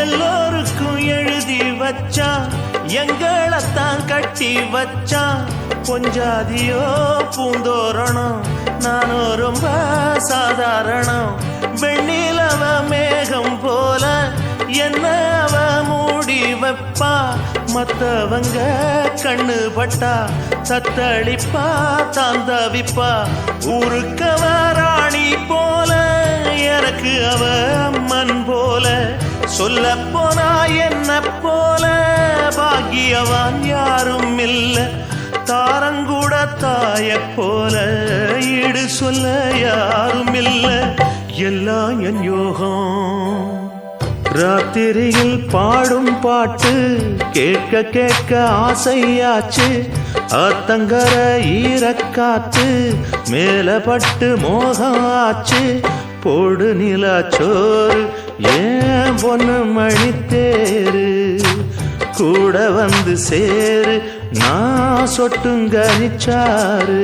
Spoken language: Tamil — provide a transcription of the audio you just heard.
எல்லோருக்கும் எழுதி வச்சான், எங்களைத்தான் கட்டி வச்சான். பொஞ்சாதியோ பூந்தோரணம், நானும் ரொம்ப சாதாரணம். வெண்ணிலவ மேகம் போல என்ன அவ மூடி வைப்பா. மத்தவங்க கண்ணு பட்டா தத்தளிப்பா தாந்தவிப்பா. ஊருக்கவ ராணி போல, எனக்கு அவ அம்மன் போல. சொல்ல போனா என்ன போல பாக்கியவான் யாரும் இல்ல. தாரங்கூட தாய போல ஈடு சொல்ல யாரும் இல்ல. எல்லாம் என் யோகம். ராத்திரியில் பாடும் பாட்டு கேட்க கேட்க ஆசையாச்சு. ஆத்தங்கர ஈரக்காத்து மேலப்பட்டு மோகம் ஆச்சு. போடு நிலாச்சோறு ஏன் பொண்ணு மணித்தேரு, கூட வந்து சேரு நான் சொட்டுங்க நிச்சாரு.